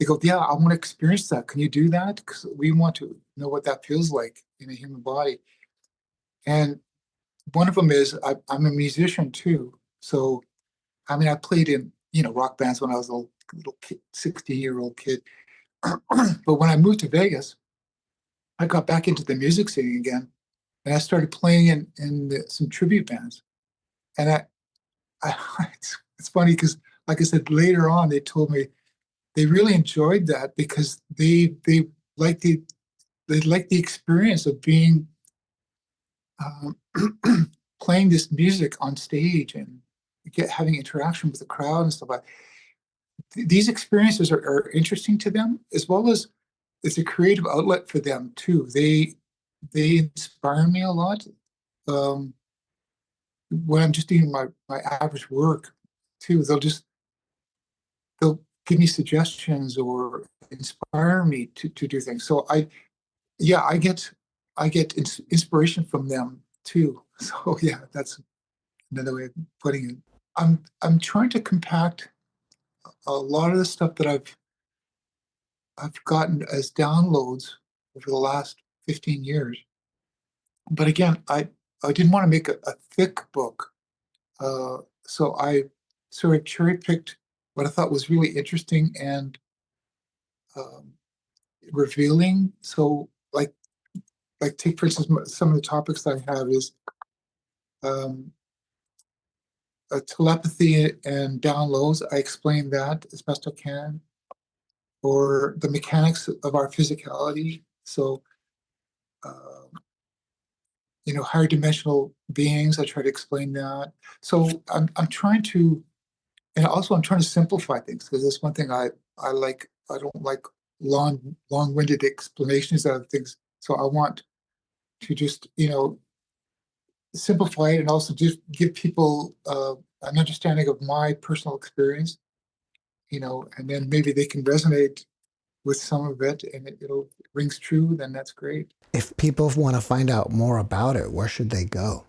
go, yeah, I want to experience that. Can you do that? Because we want to know what that feels like in a human body. And one of them is I'm a musician too. So, I mean, I played in, rock bands when I was a little kid, 16-year-old kid. But when I moved to Vegas, I got back into the music scene again. And I started playing in some tribute bands. And it's funny because, like I said, later on, they told me they really enjoyed that because they liked the experience of being um, playing this music on stage and having interaction with the crowd and stuff like that. These experiences are interesting to them as well as it's a creative outlet for them too. They inspire me a lot. Um, when I'm just doing my average work too, they'll give me suggestions or inspire me to do things. So yeah, I get inspiration from them too. So yeah, that's another way of putting it. I'm trying to compact a lot of the stuff that I've gotten as downloads over the last 15 years. But again, I didn't want to make a thick book. So I sort of cherry picked what I thought was really interesting and um, revealing. So like take for instance some of the topics that I have is um, telepathy and downloads. I explain that as best I can, or the mechanics of our physicality. So uh, higher dimensional beings. I try to explain that. So I'm trying to, and also I'm trying to simplify things because that's one thing I like. I don't like long-winded explanations of things. So I want to just simplify it and also just give people an understanding of my personal experience. And then maybe they can resonate with some of it, and it'll rings true. Then that's great. If people want to find out more about it, where should they go?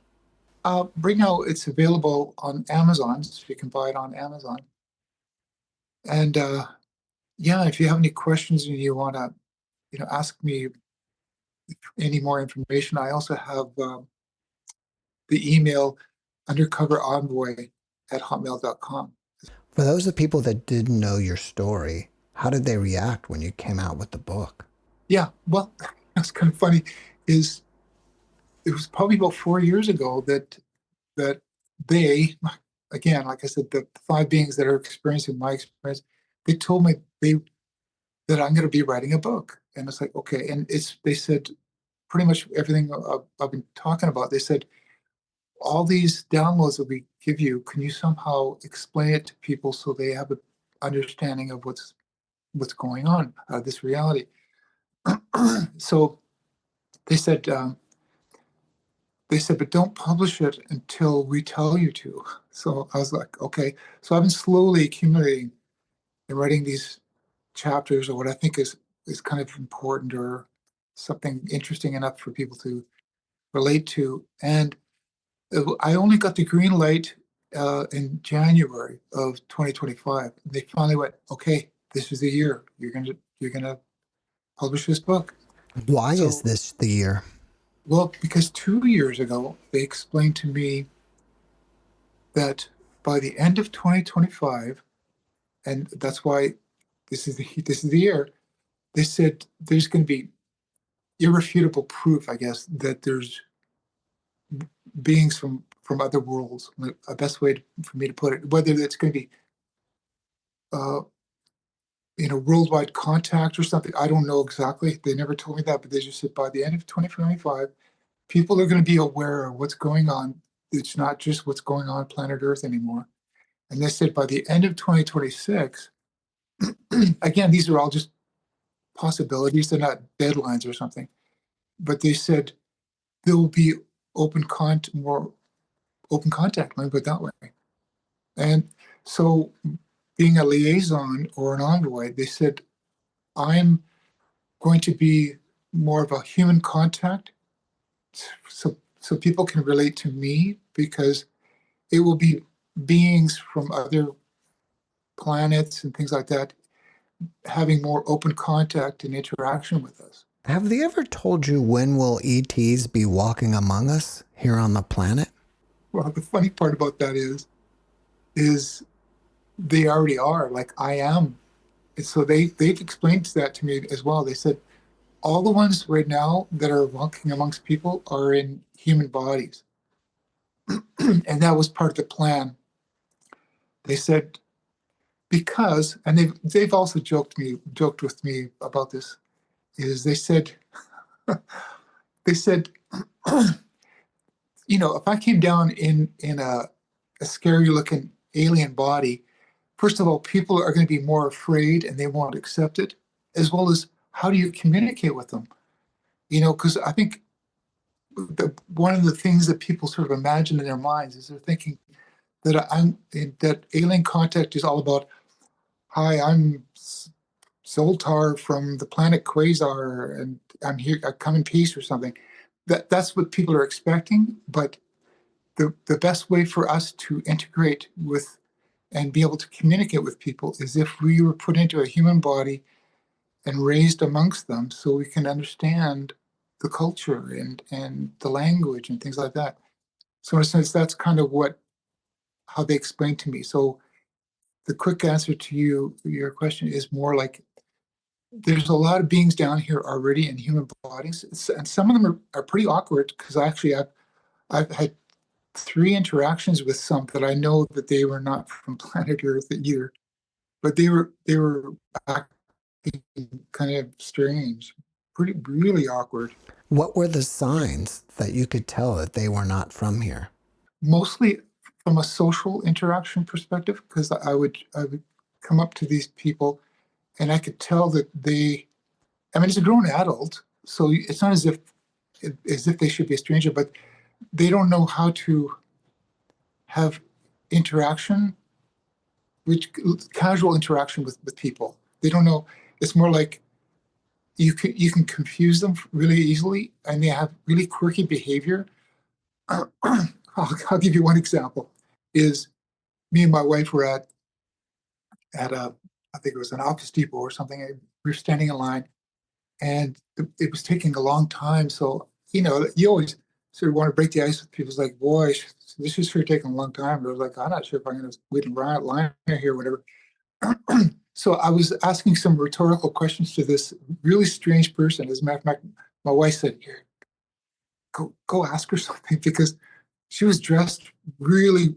Right now, it's available on Amazon, so you can buy it on Amazon. And yeah, if you have any questions and you want to, ask me any more information, I also have the email undercoverenvoy@hotmail.com. For those of people that didn't know your story, how did they react when you came out with the book? Yeah, well, that's kind of funny. Is it was probably about 4 years ago that they, again, like I said, the five beings that are experiencing my experience, they told me that I'm going to be writing a book, and it's like okay, and they said pretty much everything I've been talking about. They said all these downloads that we give you, can you somehow explain it to people so they have an understanding of what's going on, this reality? So they said, but don't publish it until we tell you to. So I was like, okay. So I've been slowly accumulating and writing these chapters or what I think is kind of important or something interesting enough for people to relate to. And I only got the green light in January of 2025. They finally went, okay, this is the year you're gonna publish this book. Why is So, this the year? well, because 2 years ago they explained to me that by the end of 2025, and that's why this is the year. They said there's going to be irrefutable proof, I guess, that there's beings from other worlds. A best way for me to put it, whether it's going to be uh, worldwide contact or something. I don't know exactly. They never told me that, but they just said by the end of 2025, people are going to be aware of what's going on. It's not just what's going on planet Earth anymore. And they said by the end of 2026, again, these are all just possibilities. They're not deadlines or something. But they said there will be more open contact, let me put it that way. And so being a liaison or an envoy, they said, I'm going to be more of a human contact so people can relate to me because it will be beings from other planets and things like that having more open contact and interaction with us. Have they ever told you when will ETs be walking among us here on the planet? Well, the funny part about that is they already are, like I am. And so they've explained that to me as well. They said all the ones right now that are walking amongst people are in human bodies. And that was part of the plan. They said because, and they've also joked with me about this, is they said, if I came down in a scary looking alien body, first of all, people are going to be more afraid and they won't accept it, as well as how do you communicate with them? You know, because I think one of the things that people sort of imagine in their minds is they're thinking that alien contact is all about, hi, I'm Zoltar from the planet Quasar, and I'm here, I come in peace or something. That's what people are expecting, but the best way for us to integrate with and be able to communicate with people is if we were put into a human body and raised amongst them so we can understand the culture and the language and things like that. So in a sense, that's kind of how they explain to me. So the quick answer to your question is more like there's a lot of beings down here already in human bodies, and some of them are pretty awkward because I've had 3 interactions with some that I know that they were not from planet Earth either, but they were acting kind of strange, pretty really awkward. What were the signs that you could tell that they were not from here? Mostly from a social interaction perspective, because I would come up to these people and I could tell that I mean, it's a grown adult, so it's not as if they should be a stranger, but they don't know how to have interaction, which casual interaction with people. They don't know. It's more like you can confuse them really easily, and they have really quirky behavior. I'll give you one example. Is me and my wife were at I think it was an Office Depot or something. And we were standing in line, and it was taking a long time. So you always sort of want to break the ice with people. It's like, boy, this is sure taking a long time. But I was like, I'm not sure if I'm going to wait in line here, whatever. So I was asking some rhetorical questions to this really strange person. As a matter of fact, my wife said, "Here, go ask her something," because she was dressed really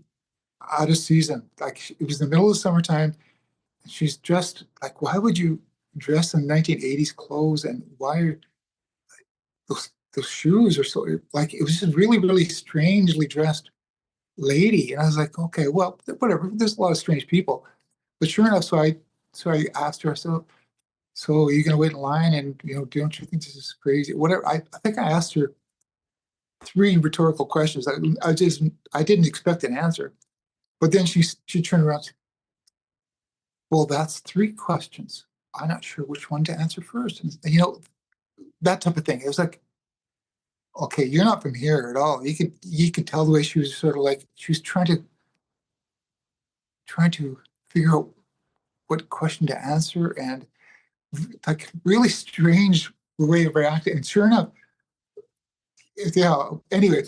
out of season. Like it was the middle of summertime. And she's dressed like, why would you dress in 1980s clothes, and why are those shoes are so like, it was just really, really strangely dressed lady. And I was like, okay, well, whatever. There's a lot of strange people. But sure enough, so I asked her, so are you gonna wait in line, and don't you think this is crazy? Whatever. I think I asked her 3 rhetorical questions. I didn't expect an answer. But then she turned around and said, well, that's 3 questions. I'm not sure which one to answer first. And that type of thing. It was like, okay, you're not from here at all. You could tell the way she was sort of like she was trying to figure out what question to answer, and like really strange way of reacting. And sure enough, yeah. Anyway,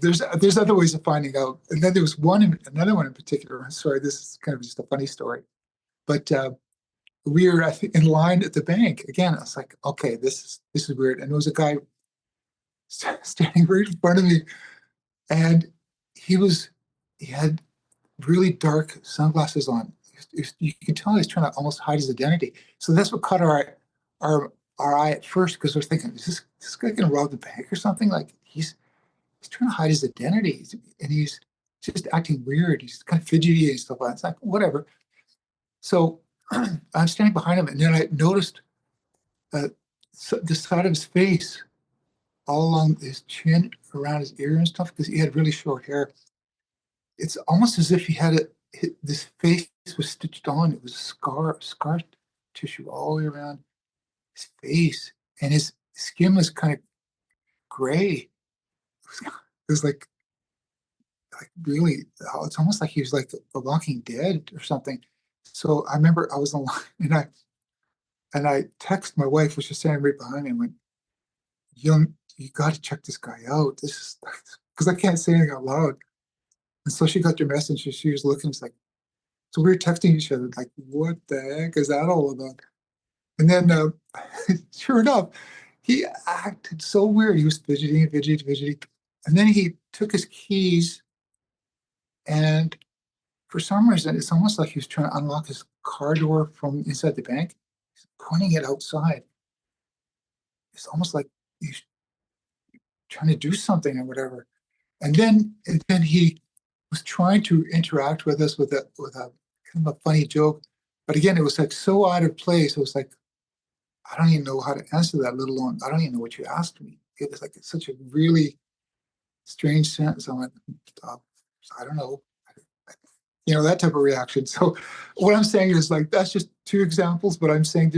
there's other ways of finding out. And then there was another one in particular. Sorry, this is kind of just a funny story, but we were in line at the bank again. I was like, okay, this is weird. And there was a guy standing right in front of me, and he had really dark sunglasses on. You can tell he's trying to almost hide his identity. So that's what caught our eye at first, because we're thinking, is this guy going to rob the bank or something? Like he's trying to hide his identity, and he's just acting weird. He's kind of fidgety and stuff like that. It's like, whatever. So I'm standing behind him, and then I noticed the side of his face, all along his chin, around his ear and stuff, because he had really short hair. It's almost as if he had this face was stitched on. It was scar tissue all the way around his face, and his skin was kind of gray. It was like really, it's almost like he was like the Walking Dead or something. So I remember I was online, and I texted my wife, which was standing right behind me, and went, you got to check this guy out. This is because I can't say anything out loud. And so she got your message, and she was looking. It's like, so we were texting each other, like, what the heck is that all about? And then, sure enough, he acted so weird. He was fidgety. And then he took his keys, and for some reason, it's almost like he was trying to unlock his car door from inside the bank. He's pointing it outside. It's almost like he's trying to do something or whatever. And then he was trying to interact with us with a kind of a funny joke. But again, it was like so out of place. It was like, I don't even know how to answer that, let alone, I don't even know what you asked me. It's like, it's such a really strange sentence. I went, uh, I don't know. That type of reaction. So what I'm saying is, like, that's just two examples, but I'm saying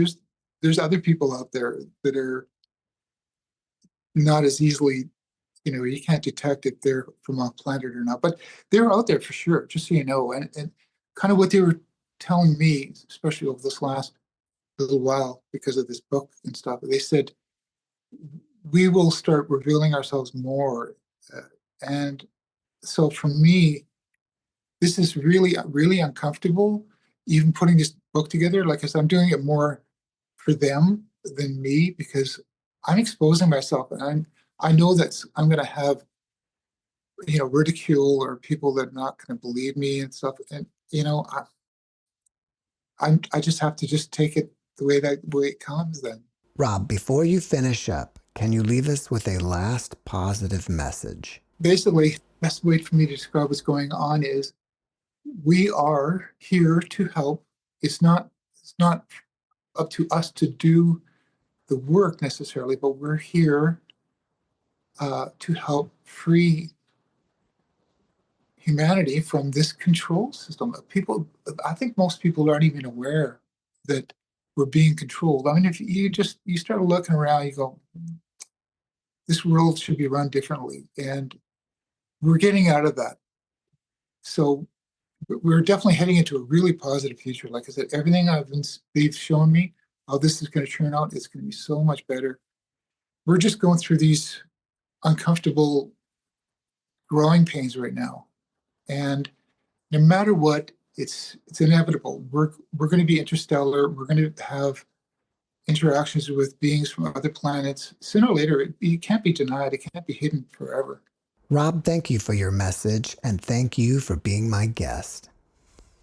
there's other people out there that are not as easily, you can't detect if they're from off planet or not, but they're out there for sure, just so you know. And kind of what they were telling me, especially over this last little while, because of this book and stuff, they said, we will start revealing ourselves more. And so for me, this is really, really uncomfortable, even putting this book together. Like I said, I'm doing it more for them than me, because I'm exposing myself, and I know that I'm going to have, ridicule, or people that are not going to believe me and stuff. And, I just have to just take it the way it comes then. Rob, before you finish up, can you leave us with a last positive message? Basically, best way for me to describe what's going on is, we are here to help. It's not up to us to do the work necessarily, but we're here to help free humanity from this control system. I think most people aren't even aware that we're being controlled. I mean, if you start looking around, you go, this world should be run differently, and we're getting out of that. So we're definitely heading into a really positive future. Like I said, everything they've shown me, how this is going to turn out, it's going to be so much better. We're just going through these uncomfortable growing pains right now, and no matter what, it's inevitable. We're going to be interstellar. We're going to have interactions with beings from other planets. Sooner or later, it can't be denied. It can't be hidden forever. Rob, thank you for your message, and thank you for being my guest.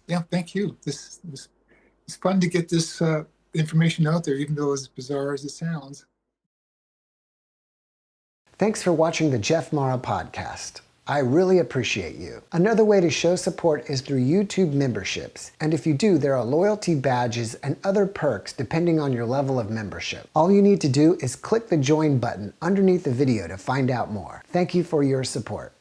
Yeah, thank you. It's fun to get this information out there, even though as bizarre as it sounds. Thanks for watching the JeffMara podcast. I really appreciate you. Another way to show support is through YouTube memberships. And if you do, there are loyalty badges and other perks depending on your level of membership. All you need to do is click the join button underneath the video to find out more. Thank you for your support.